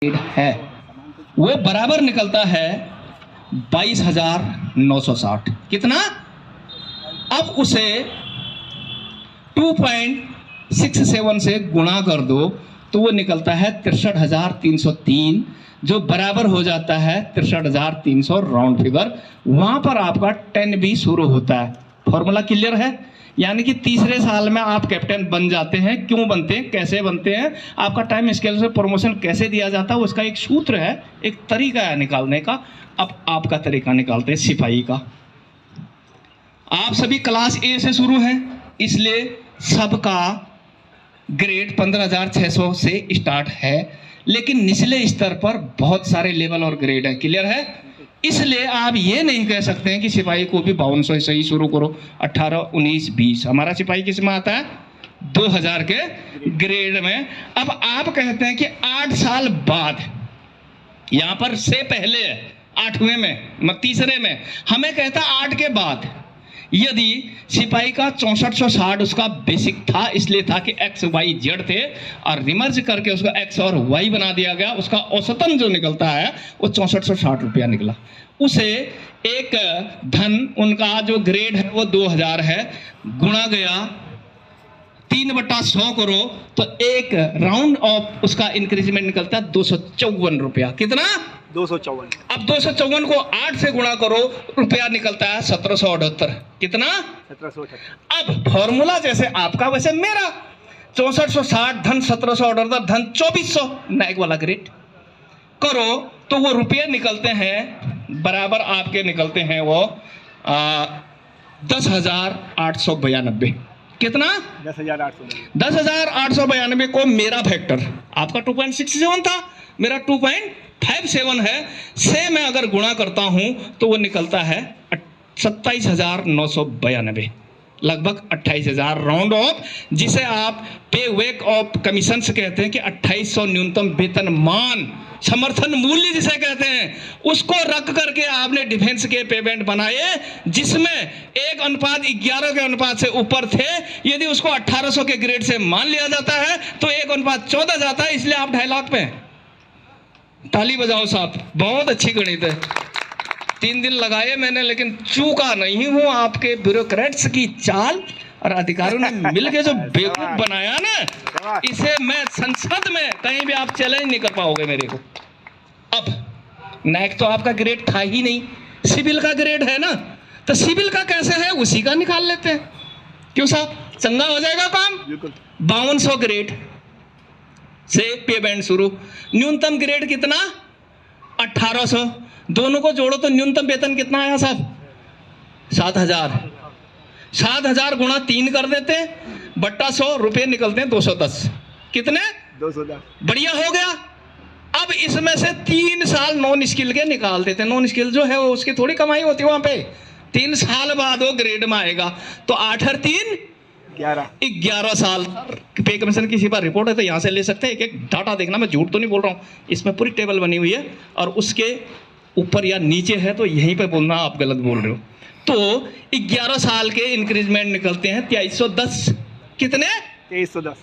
है वो बराबर निकलता है 22,960। कितना? अब उसे 2.67 से गुणा कर दो तो वो निकलता है 63,303, जो बराबर हो जाता है 63,300 राउंड फिगर। वहां पर आपका 10 भी शुरू होता है। फॉर्मूला क्लियर है? यानी कि तीसरे साल में आप कैप्टन बन जाते हैं। क्यों बनते हैं, कैसे बनते हैं, आपका टाइम स्केल से प्रमोशन कैसे दिया जाता है, उसका एक सूत्र है, एक तरीका है निकालने का। अब आपका तरीका निकालते हैं सिपाही का। आप सभी क्लास ए से शुरू हैं, इसलिए सबका ग्रेड 15,600 से स्टार्ट है, लेकिन निचले स्तर पर बहुत सारे लेवल और ग्रेड है। क्लियर है? इसलिए आप ये नहीं कह सकते हैं कि सिपाही को भी 5200 से ही शुरू करो। 18, 19, 20 हमारा सिपाही किस में आता है? 2000 के ग्रेड में। अब आप कहते हैं कि 8 साल बाद, यहां पर से पहले 8वें में, तीसरे में, हमें कहता 8 के बाद। यदि सिपाही का 6460 उसका बेसिक था, इसलिए था कि एक्स वाई जेड थे, और रिमर्ज करके उसका एक्स और वाई बना दिया गया, उसका औसतन जो निकलता है वो 6460 रुपया निकला। उसे एक धन, उनका जो ग्रेड है वो 2000 है, गुणा गया 3/100 करो तो एक राउंड ऑफ उसका इंक्रीजमेंट निकलता है 254 रुपया। कितना? 254। अब 254 को 8 से गुणा करो, रुपया निकलता है 1778। कितना? 1778। अब फॉर्मूला जैसे आपका वैसे मेरा, 6460 धन 1778 धन 2400, नाइक वाला ग्रेड करो तो वो रुपये निकलते हैं, बराबर आपके निकलते हैं वो 10,892। कितना? 10,892 को मेरा फैक्टर, आपका 2.67 था, मेरा 2.57 है, से मैं अगर गुणा करता हूं तो वो निकलता है 27,992, लगभग 28,000 राउंड ऑफ, जिसे आप पे वेक ऑफ कमीशन से कहते हैं कि 2800 न्यूनतम वेतन मान, समर्थन मूल्य जिसे कहते हैं, उसको रख करके आपने डिफेंस के पेमेंट बनाए, जिसमें 1:11 के अनुपात से ऊपर थे। यदि उसको 1800 के ग्रेड से मान लिया जाता है तो 1:14 जाता है, इसलिए आप 2.5 लाख पे। ताली बजाओ साहब, बहुत अच्छी गणित है। 3 दिन लगाए मैंने, लेकिन चूका नहीं हूं आपके ब्यूरोक्रेट्स की चाल, और अधिकारियों ने मिलकर जो बेवकूफ बनाया ना, इसे मैं संसद में कहीं भी आप चैलेंज नहीं कर पाओगे मेरे को। अब नैक तो आपका ग्रेड था ही नहीं, सिविल का ग्रेड है ना, तो सिविल का कैसे है उसी का निकाल लेते हैं। क्यों साहब, चंगा हो जाएगा काम। 5200 ग्रेड से पेमेंट शुरू, न्यूनतम ग्रेड कितना? 1800, दोनों को जोड़ो तो न्यूनतम वेतन कितना आया साहब? 7,000। 7,000 गुणा 3 कर देते बट्टा 100, रुपये निकलते हैं 210। कितने? 210। बढ़िया हो गया। अब इसमें से 3 साल नॉन स्किल के निकाल देते हैं। नॉन स्किल जो है वो उसकी थोड़ी कमाई होती है वहां पे, 3 साल बाद वो ग्रेड में आएगा, तो 8 और 3 11 साल। पे कमीशन की सिर्फ रिपोर्ट है तो यहाँ से ले सकते हैं, एक डाटा देखना, मैं झूठ तो नहीं बोल रहा हूँ, इसमें पूरी टेबल बनी हुई है, और उसके ऊपर या नीचे है तो यहीं पे बोलना आप गलत बोल रहे हो। तो 11 साल के इंक्रीजमेंट निकलते हैं 2310। कितने? 2310।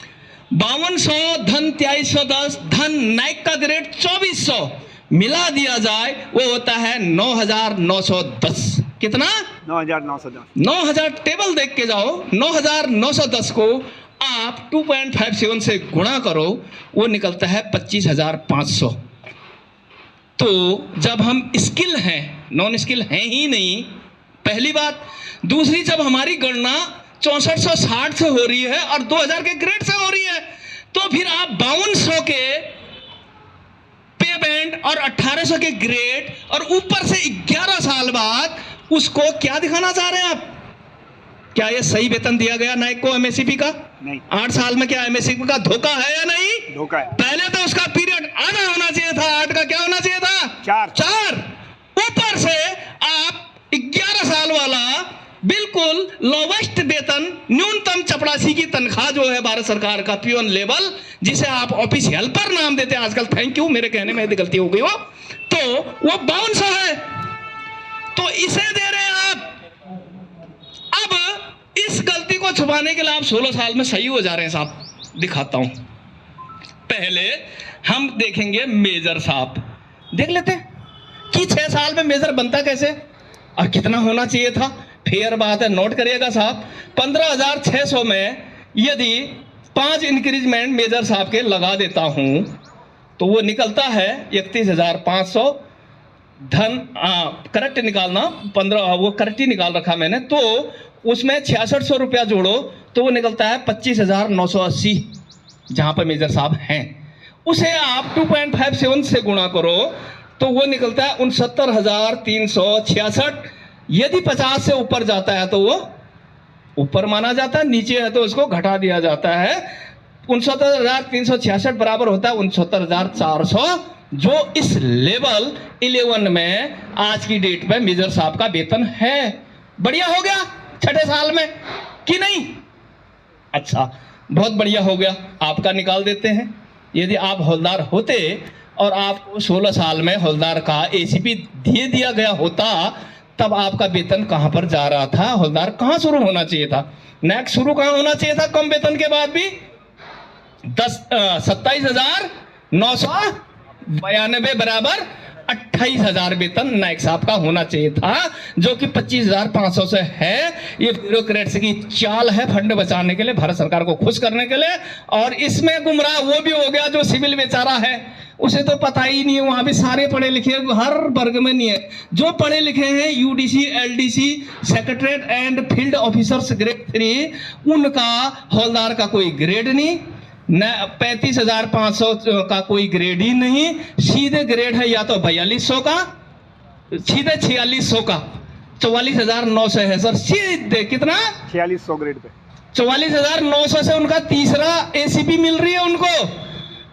5200 धन 2310 धन नाइक का ग्रेड 2400 मिला दिया जाए वो होता है 9,910। कितना? 9,910। 9,000 टेबल देख के जाओ, 9,910 को आप 2.57 से गुणा करो, वो निकलता है 25,500। तो जब हम स्किल हैं, नॉन स्किल हैं ही नहीं, पहली बात। दूसरी, जब हमारी गणना 6460 से हो रही है और 2000 के ग्रेड से हो रही है, तो फिर आप 5200 के पे बैंड और 1800 के ग्रेड और ऊपर से 11 साल बाद उसको क्या दिखाना चाह रहे हैं आप? क्या ये सही वेतन दिया गया नाइक को एमएससीपी का? नहीं। 8 साल में क्या एमएससीपी का धोखा है या नहीं? धोखा है। पहले तो उसका पीरियड आधा होना चाहिए था, 8 का क्या होना चाहिए था? 4। ऊपर से आप 11 साल वाला बिल्कुल लोवेस्ट वेतन, न्यूनतम चपरासी की तनख्वाह जो है भारत सरकार का पियोन लेवल, जिसे आप ऑफिस हेल्पर नाम देते हैं आजकल, थैंक यू, मेरे कहने में यदि गलती हो गई हो तो, वो 5200 है, तो इसे दे रहे हैं आप। अब इस गलती को छुपाने के लिए आप 16 साल में सही हो जा रहे हैं साहब। दिखाता हूं, पहले हम देखेंगे मेजर साहब, देख लेते हैं कि 6 साल में मेजर बनता कैसे और कितना होना चाहिए था। फेयर बात है, नोट करिएगा साहब। 15,600 में यदि 5 इंक्रीजमेंट मेजर साहब के लगा देता हूं तो वो निकलता है 31,500 धन। करेक्ट निकालना, 15 वो करेक्ट ही निकाल रखा मैंने। तो उसमें 6600 रुपया जोड़ो तो वो निकलता है 25,980, जहां पर मेजर साहब हैं। उसे आप 2.57 से गुणा करो तो वो निकलता है 69,366। यदि 50 से ऊपर जाता है तो वो ऊपर माना जाता है, नीचे है तो उसको घटा दिया जाता है। 69,366 बराबर होता है 69,400, जो इस लेवल 11 में आज की डेट में मेजर साहब का वेतन है। बढ़िया हो गया 6ठे साल में कि नहीं? अच्छा, बहुत बढ़िया हो गया। आपका निकाल देते हैं। यदि आप हौलदार होते और आपको 16 साल में हौलदार का एसीपी दे दिया गया होता, तब आपका वेतन कहां पर जा रहा था? हौलदार कहां शुरू होना चाहिए था? नेक्स्ट शुरू कहां होना चाहिए था? कम वेतन के बाद भी 27,992 बराबर 28,000 वेतन नायक साहब का होना चाहिए था, जो कि 25,500 से है। ये ब्यूरोक्रेट्स की चाल है फंड बचाने के लिए, भारत सरकार को खुश करने के लिए। और इसमें गुमराह वो भी हो गया जो सिविल बेचारा है, उसे तो पता ही नहीं है। वहां भी सारे पढ़े लिखे हर वर्ग में नहीं है। जो पढ़े लिखे हैं UDC, LDC, secretariat and field officers grade 3, उनका हौलदार का कोई ग्रेड नहीं, न 35,500 का कोई ग्रेड ही नहीं। सीधे ग्रेड है या तो 4200 का, सीधे 4600 का, 44,900 है सर सीधे। कितना? 4600 ग्रेड पे 44,900 से उनका तीसरा एसीपी मिल रही है उनको।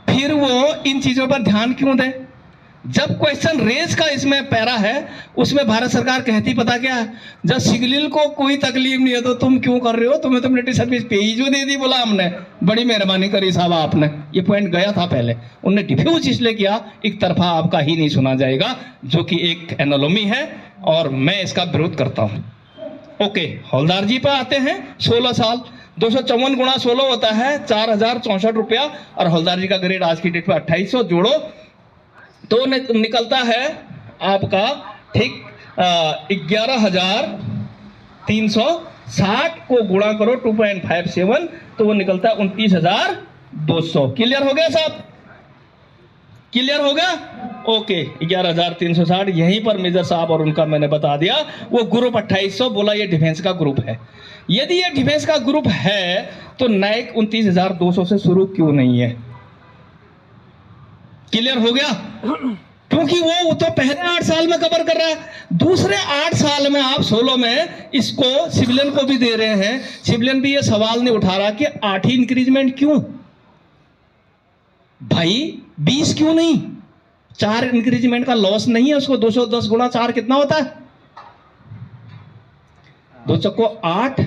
फिर वो इन चीजों पर ध्यान क्यों दें? जब क्वेश्चन रेज का इसमें पैरा है, उसमें भारत सरकार कहती पता क्या है, जब सिविल को कोई तकलीफ नहीं है तो तुम क्यों कर रहे हो? तुम्हें तो मिलिट्री सर्विस पे ही जो दे दी, बोला हमने बड़ी मेहरबानी करी साहब आपने। ये पॉइंट गया था पहले, उनने डिफ्यूज इसलिए किया, एक तरफा आपका ही नहीं सुना जाएगा, जो कि एक एनोलॉमी है और मैं इसका विरोध करता हूं। ओके, हौलदार जी पे आते हैं। 16 साल 254 गुणा 16 होता है 4,064 रुपया, और हौलदार जी का ग्रेड आज की डेट पे 2800 जोड़ो तो निकलता है आपका ठीक 11,360 को गुणा करो 2.57 तो वो निकलता है 29,200। क्लियर हो गया साहब? क्लियर हो गया? ओके, 11,360 यहीं पर मेजर साहब और उनका मैंने बता दिया। वो ग्रुप 2800 बोला, ये डिफेंस का ग्रुप है। यदि ये डिफेंस का ग्रुप है तो नायक 29,200 से शुरू क्यों नहीं है? क्लियर हो गया? क्योंकि वो तो पहले 8 साल में कवर कर रहा है, दूसरे 8 साल में आप 16 में इसको सिविलियन को भी दे रहे हैं। सिविलियन भी ये सवाल नहीं उठा रहा कि 8 ही इंक्रीजमेंट क्यों भाई, 20 क्यों नहीं? 4 इंक्रीजमेंट का लॉस नहीं है उसको। 210 गुणा 4 कितना होता है? 2 चक्को 8,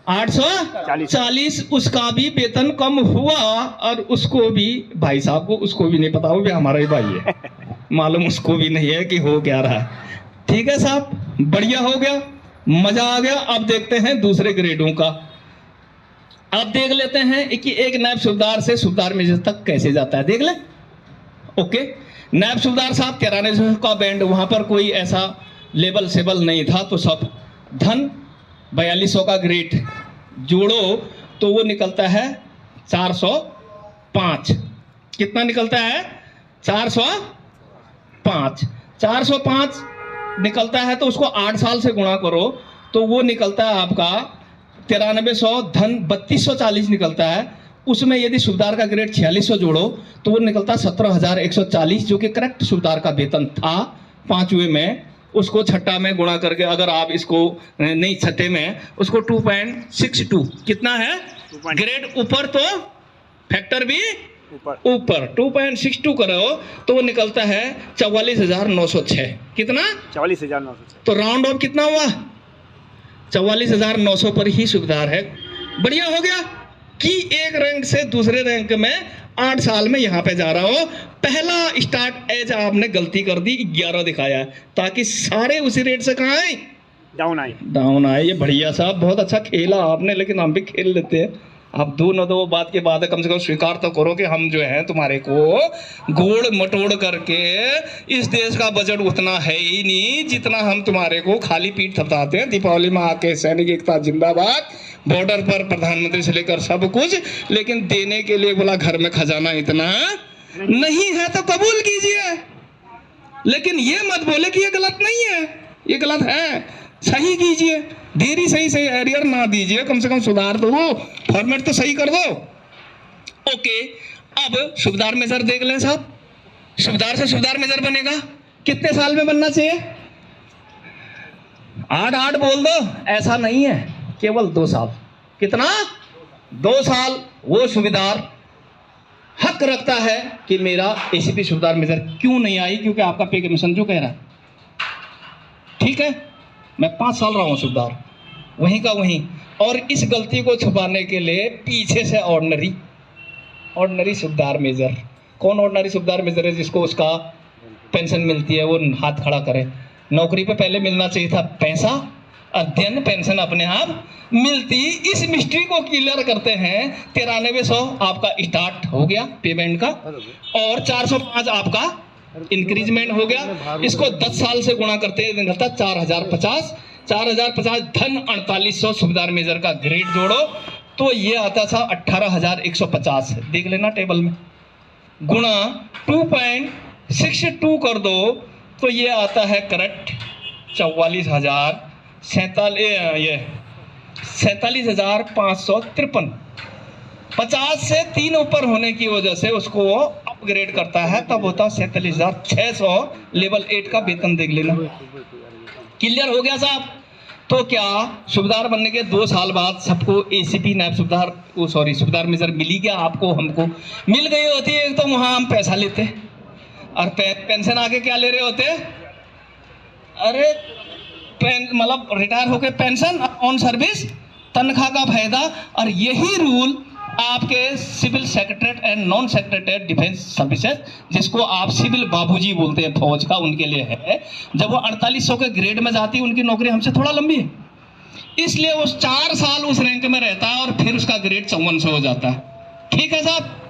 840। उसका भी वेतन कम हुआ और उसको भी, भाई साहब को उसको भी नहीं पता, वो भी हमारा ही भाई है, मालूम उसको भी नहीं है कि हो क्या रहा है। ठीक है साहब, बढ़िया हो गया, मजा आ गया। अब देखते हैं दूसरे ग्रेडों का। अब देख लेते हैं कि एक नायब सूबेदार से सूबेदार मेजर तक कैसे जाता है, देख ले। ओके, नायब सूबेदार साहब 9300 का बैंड, वहां पर कोई ऐसा लेवल सेबल नहीं था, तो सब धन 4200 का ग्रेड जोड़ो तो वो निकलता है 405। कितना निकलता है? 405। 405 निकलता है तो उसको 8 साल से गुणा करो तो वो निकलता है आपका 9300 धन 3240 निकलता है। उसमें यदि सूबेदार का ग्रेड 4600 जोड़ो तो वो निकलता 17,140, जो कि करेक्ट सूबेदार का वेतन था 5वें में। उसको छठा में गुणा करके अगर आप इसको नहीं, छठे में उसको 2.62 कितना है ग्रेड ऊपर, तो फैक्टर भी ऊपर 2.62 करो तो वो निकलता है 44,906। कितना? 44,906। तो राउंड ऑफ कितना हुआ? 44,900 पर ही सूबेदार है। बढ़िया हो गया कि एक रैंक से दूसरे रैंक में 8 साल में यहां पे जा रहा हो। पहला स्टार्ट एज आपने गलती कर दी, 11 दिखाया है, ताकि सारे उसी रेट से कहां आए? डाउन आए। ये बढ़िया साहब, बहुत अच्छा खेला आपने, लेकिन हम भी खेल लेते हैं। अब दो न दो बात के बाद कम से कम स्वीकार तो करो कि हम जो है तुम्हारे को गोड़ मटोड़ करके, इस देश का बजट उतना है ही नहीं जितना हम तुम्हारे को खाली पीठ थपथाते हैं। दीपावली में आके सैनिक एकता जिंदाबाद, बॉर्डर पर प्रधानमंत्री से लेकर सब कुछ, लेकिन देने के लिए बोला घर में खजाना इतना नहीं है तो कबूल कीजिए, लेकिन ये मत बोले कि ये गलत नहीं है, ये गलत है, सही कीजिए। देरी सही सही एरियर ना दीजिए, कम से कम सुधार दो, फॉर्मेट तो सही कर दो। ओके, अब सुबेदार मेजर देख लें साहब। सुबेदार से सुबेदार मेजर बनेगा, कितने साल में बनना चाहिए? 8 बोल दो, ऐसा नहीं है, केवल 2 साल। कितना? 2 साल। वो सुबेदार हक रखता है कि मेरा एसीपी सुबेदार मेजर क्यों नहीं आई, क्योंकि आपका पे कमीशन जो कह रहा है, ठीक है, मैं 5 साल रहा हूं सुबेदार, वहीं का वहीं, और इस गलती को छुपाने के लिए पीछे से ऑर्डिनरी सुबेदार मेजर। कौन ऑर्डिनरी सुबेदार मेजर है जिसको उसका पेंशन मिलती है? वो हाथ खड़ा करे। नौकरी पे पहले मिलना चाहिए था पैसा, अध्ययन पेंशन अपने आप मिलती। इस मिस्ट्री को क्लियर करते हैं। 9300 आपका स्टार्ट हो गया पेमेंट का, और 405 आपका इंक्रीजमेंट हो गया। इसको 10 साल से गुणा करते हैं, निकलता 4050 धन 4800 सुबेदार मेजर का ग्रेड जोड़ो तो ये आता था 18150। देख लेना टेबल में, गुणा 2.62 कर दो तो ये आता है करेक्ट 47,553। 50 से 3 ऊपर होने की वजह से उसको अपग्रेड करता है, तब होता 47,600। लेवल 8 का वेतन देख लेना। क्लियर हो गया साहब? तो क्या सुबेदार बनने के 2 साल बाद सबको एसीपी नायब सुबेदार मेजर मिली क्या? आपको हमको मिल गई होती है तो वहां हम पैसा लेते और पेंशन आके क्या ले रहे होते? अरे मतलब रिटायर होके पेंशन, ऑन सर्विस तनख्वाह का फायदा। और यही रूल आपके civil secretariat and non secretariat defence services, जिसको आप सिविल बाबूजी बोलते हैं फौज का, उनके लिए है। जब वो 4800 के ग्रेड में जाती है, उनकी नौकरी हमसे थोड़ा लंबी है, इसलिए वो 4 साल उस रैंक में रहता है और फिर उसका ग्रेड 5400 हो जाता है। ठीक है साहब?